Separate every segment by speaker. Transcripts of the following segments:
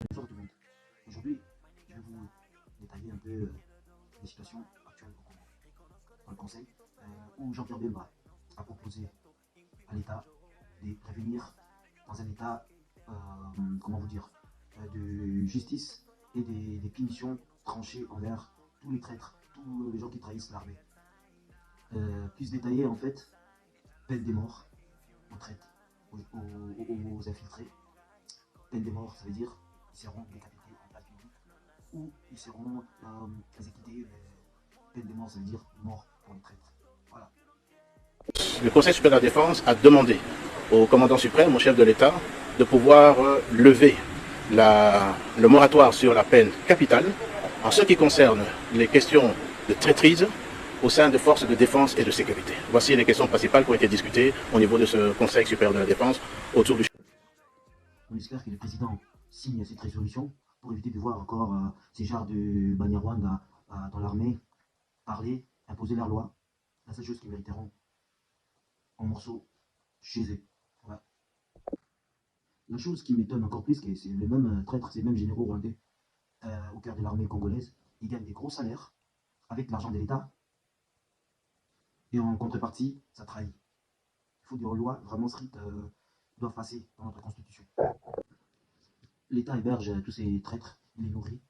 Speaker 1: Bonjour à tout le monde. Aujourd'hui, je vais vous détailler un peu les situations actuelles au Congo. Dans le Conseil, où Jean-Pierre Bemba a proposé à l'État de revenir dans un état, euh, comment vous dire, de justice et des punitions tranchées envers tous les traîtres, tous les gens qui trahissent l'armée. Plus détaillé en fait, peine des morts aux traîtres, aux infiltrés. Peine des morts, ça veut dire ils seront décapités en place publique ou ils seront exécutés. Peine de mort, ça veut dire mort pour les traîtres. Voilà.
Speaker 2: Le Conseil supérieur de la défense a demandé au commandant suprême, au chef de l'État, de pouvoir lever le moratoire sur la peine capitale en ce qui concerne les questions de traîtrise au sein de forces de défense et de sécurité. Voici les questions principales qui ont été discutées au niveau de ce Conseil supérieur de la défense autour du...
Speaker 1: On espère que le président signe cette résolution pour éviter de voir encore ces genres de Banyarwanda dans l'armée parler, imposer leur loi. La seule chose qu'ils mériteront en morceaux chez eux. Ouais. La chose qui m'étonne encore plus, c'est les mêmes traîtres, ces mêmes généraux rwandais au cœur de l'armée congolaise. Ils gagnent des gros salaires avec l'argent de l'État et en contrepartie, ça trahit. Il faut des lois vraiment strictes doivent passer dans notre constitution. L'État héberge tous ces traîtres, il les nourrit.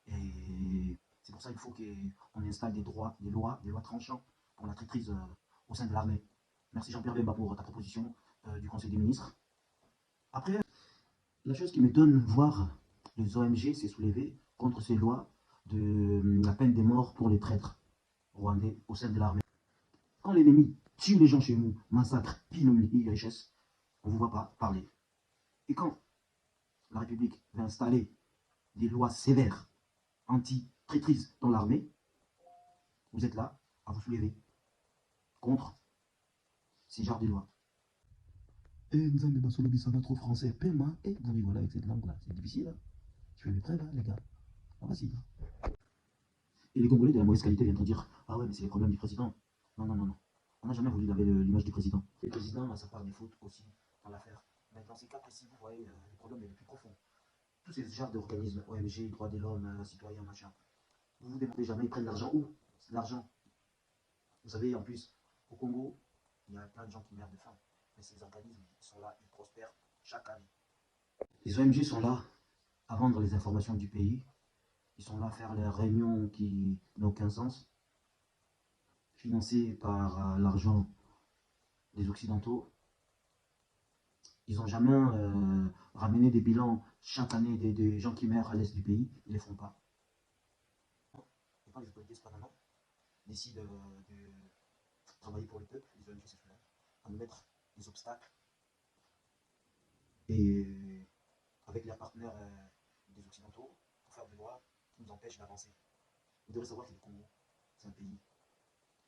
Speaker 1: Et c'est pour ça qu'il faut qu'on installe des lois tranchantes pour la traîtrise au sein de l'armée. Merci Jean-Pierre Bemba pour ta proposition du Conseil des ministres. Après, la chose qui m'étonne, voir les ONG s'est soulevé contre ces lois de la peine des morts pour les traîtres rwandais au sein de l'armée. Quand l'ennemi tue les gens chez nous, massacre, pille nos richesses, on ne vous voit pas parler. Et quand la République va installer des lois sévères anti-traîtrise dans l'armée, vous êtes là à vous soulever contre ces genres de lois. Et Nzambe Basolobi, ça va trop français. Paiement, et vous rigolez avec cette langue-là. C'est difficile, hein. Je fais mes preuves, hein, les gars. Ah, vas-y. Et les Congolais de la mauvaise qualité viendront dire ah ouais, mais c'est les problèmes du président. Non, non, non, non. On n'a jamais voulu laver l'image du président. Le président a sa part des fautes aussi dans l'affaire. Mais dans ces cas précis, vous voyez, le problème est le plus profond. Tous ces genres d'organismes, OMG, droits de l'homme, citoyens, machin, vous vous demandez jamais, ils prennent l'argent où? L'argent. Vous savez, en plus, au Congo, il y a plein de gens qui meurent de faim. Mais ces organismes, ils sont là, ils prospèrent chaque année. Les ONG sont là à vendre les informations du pays. Ils sont là à faire leurs réunions qui n'ont aucun sens, financées par l'argent des Occidentaux. Ils n'ont jamais ramené des bilans chaque année des gens qui meurent à l'est du pays. Ils ne les font pas. Et quand les autorités spanamment décident de travailler pour le peuple, les ONG se font à nous mettre des obstacles et avec leurs partenaires des Occidentaux pour faire des lois qui nous empêchent d'avancer. Vous devez savoir que le Congo, c'est un pays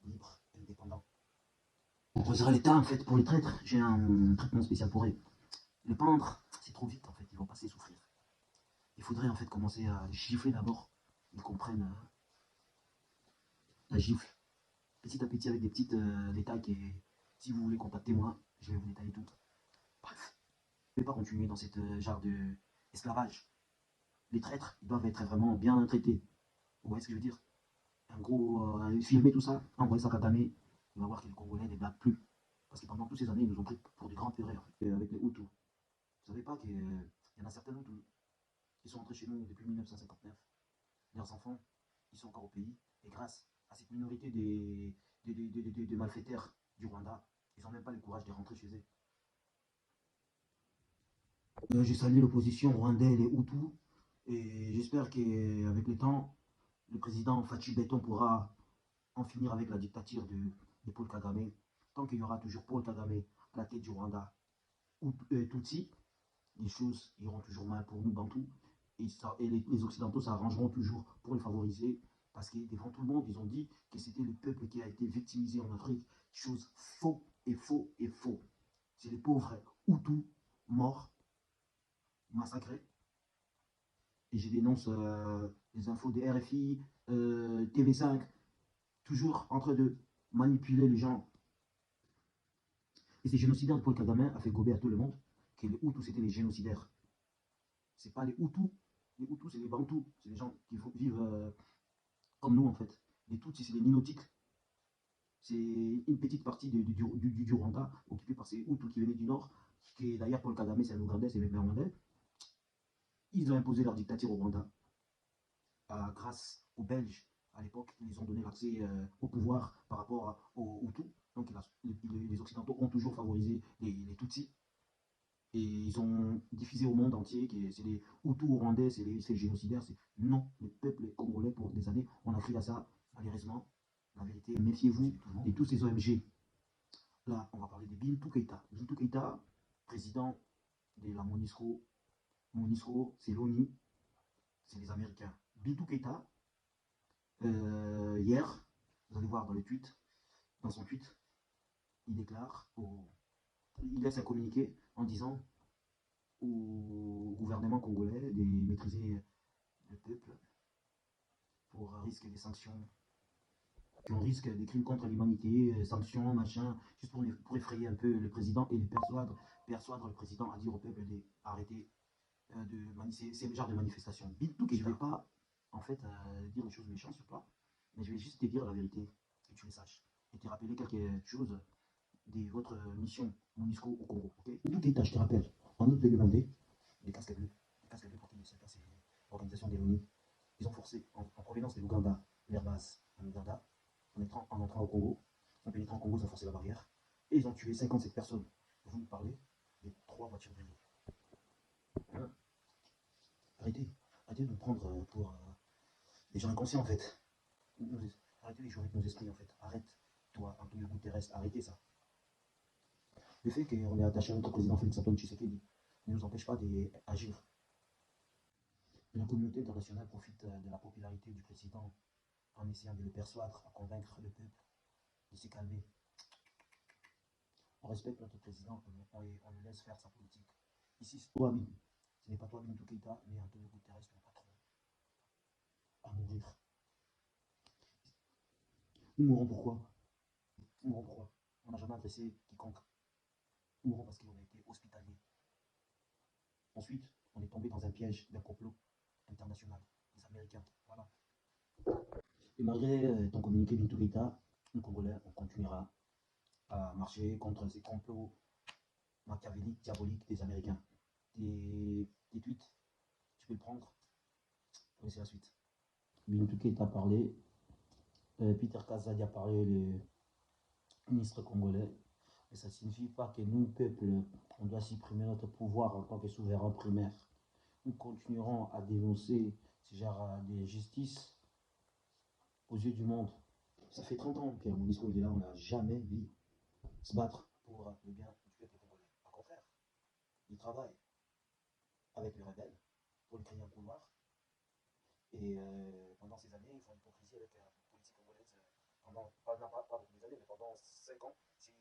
Speaker 1: libre, indépendant. On posera l'État en fait pour les traîtres. J'ai un traitement spécial pour eux. Les pendre, c'est trop vite en fait, ils vont passer souffrir. Il faudrait en fait commencer à les gifler d'abord. Ils comprennent la gifle. Petit à petit avec des petites détails et si vous voulez contacter moi, je vais vous détailler tout. Bref, je ne vais pas continuer dans cette genre d'esclavage. Les traîtres, ils doivent être vraiment bien traités. Vous voyez ce que je veux dire? En gros, filmer tout ça, envoyer ça à Kagame, il va voir que les Congolais ne battent plus. Parce que pendant toutes ces années, ils nous ont pris pour des grands erreurs avec les Hutus. Vous ne savez pas qu'il y en a certains Hutus qui sont entrés chez nous depuis 1959. Leurs enfants, ils sont encore au pays. Et grâce à cette minorité des malfaiteurs du Rwanda, ils n'ont même pas le courage de rentrer chez eux. Je salue l'opposition rwandaise et les Hutus. Et j'espère qu'avec le temps, le président Fachi Beton pourra en finir avec la dictature de Paul Kagame. Tant qu'il y aura toujours Paul Kagame à la tête du Rwanda ou Tutsi, les choses iront toujours mal pour nous, Bantous. Et les Occidentaux s'arrangeront toujours pour les favoriser. Parce que devant tout le monde, ils ont dit que c'était le peuple qui a été victimisé en Afrique. Chose faux et faux et faux. C'est les pauvres Hutus morts, massacrés. Et je dénonce les infos des RFI, TV5, toujours en train de manipuler les gens. Et ces génocidaires de Paul Kagame a fait gober à tout le monde que les Hutus c'était les génocidaires. C'est pas les Hutus Les Hutus, c'est les Bantous, c'est les gens qui vivent comme nous en fait. Les Tutsis, c'est les Ninotiques. C'est une petite partie du Rwanda, occupée par ces Hutus qui venaient du nord, qui est d'ailleurs Paul Kagame, c'est un Ougandais, c'est même un Rwandais. Ils ont imposé leur dictature au Rwanda, grâce aux Belges. À l'époque, ils ont donné l'accès au pouvoir par rapport aux Hutus. Donc les Occidentaux ont toujours favorisé les Tutsis. Et ils ont diffusé au monde entier que c'est les Hutus rwandais, c'est les génocidaires. Non, le peuple congolais, pour des années, on a cru à ça. Malheureusement, la vérité, méfiez-vous de tous ces ONG. Là, on va parler de Bintou Keïta. Bintou Keïta, président de la MONUSCO. MONUSCO, c'est l'ONU, c'est les Américains. Bintou Keïta, hier, vous allez voir dans son tweet, il déclare, il laisse un communiqué en disant au gouvernement congolais de maîtriser le peuple pour risquer des sanctions, qu'on risque des crimes contre l'humanité, sanctions, machin, juste pour effrayer un peu le président et persuadre le président à dire au peuple d'arrêter ces genres de manifestations. Bintou, je ne vais pas en fait dire des choses méchantes sur toi, mais je vais juste te dire la vérité, que tu le saches, et te rappeler quelque chose de votre mission MONUSCO au Congo. Okay? Bintou Keïta, je te rappelle, en août 2022, les casques bleus, pour qui ne sait pas, c'est l'organisation des l'ONU. Ils ont forcé, en provenance de l'Ouganda, leur base en Ouganda, en entrant au Congo, en pénétrant au Congo, ils ont forcé la barrière, et ils ont tué 57 personnes. Vous me parlez de 3 voitures brûlées. Hein? Arrêtez de nous prendre pour des gens inconscients en fait. Arrêtez de jouer avec nos esprits en fait. Arrête, toi, Antonio Guterres, arrêtez ça. Le fait qu'on est attaché à notre président Félix Antoine Tshisekedi ne nous empêche pas d'agir. La communauté internationale profite de la popularité du président en essayant de le persuadre, à convaincre le peuple de se calmer. On respecte notre président et on le laisse faire sa politique. Ici, c'est toi, Bin. Ce n'est pas toi, Bintou Keïta, mais Antonio Guterres, ton patron. À mourir. Nous mourrons pourquoi? Nous mourrons pourquoi? On n'a jamais adressé quiconque. Nous mourrons parce qu'on a été hospitaliers. Ensuite, on est tombé dans un piège d'un complot international, des Américains. Voilà. Et malgré ton communiqué Bintou Keïta, nous Congolais, on continuera à marcher contre ces complots machiavéliques, diaboliques des Américains. Des tweets, tu peux le prendre. Vous connaissez la suite. Bintou Keïta a parlé, Peter Kazadi a parlé, le ministre congolais. Mais ça ne signifie pas que nous, peuple, on doit supprimer notre pouvoir en tant que souverain primaire. Nous continuerons à dénoncer ce genre de justice aux yeux du monde. Ça fait 30 ans que MONUSCO est là, on n'a jamais vu se battre pour le bien du peuple congolais. Au contraire, ils travaillent avec les rebelles pour lui créer un couloir. Et pendant ces années, ils font l'hypocrisie avec la politique congolaise. Pendant, pas beaucoup des années, mais pendant 5 ans,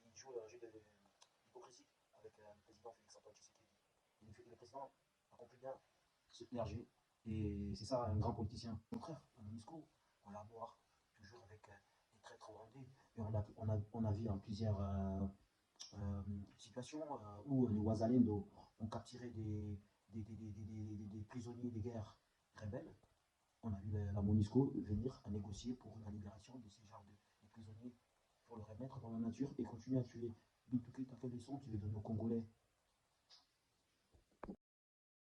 Speaker 1: ils jouent un jeu d'hypocrisie avec le président Félix Antoine Tshisekedi. Le président a compris bien ce clergé, et c'est ça un grand politicien. Au contraire, à MONUSCO, on collabore toujours avec les traîtres rwandais. Et on a vu en plusieurs situations où les Ouazalendo ont capturé des prisonniers de guerre rebelles. On a vu la MONUSCO venir à négocier pour la libération de ces genres de prisonniers, pour le remettre dans la nature et continuer à tuer. Bintou Keïta, quelle leçon tu veux donner aux Congolais?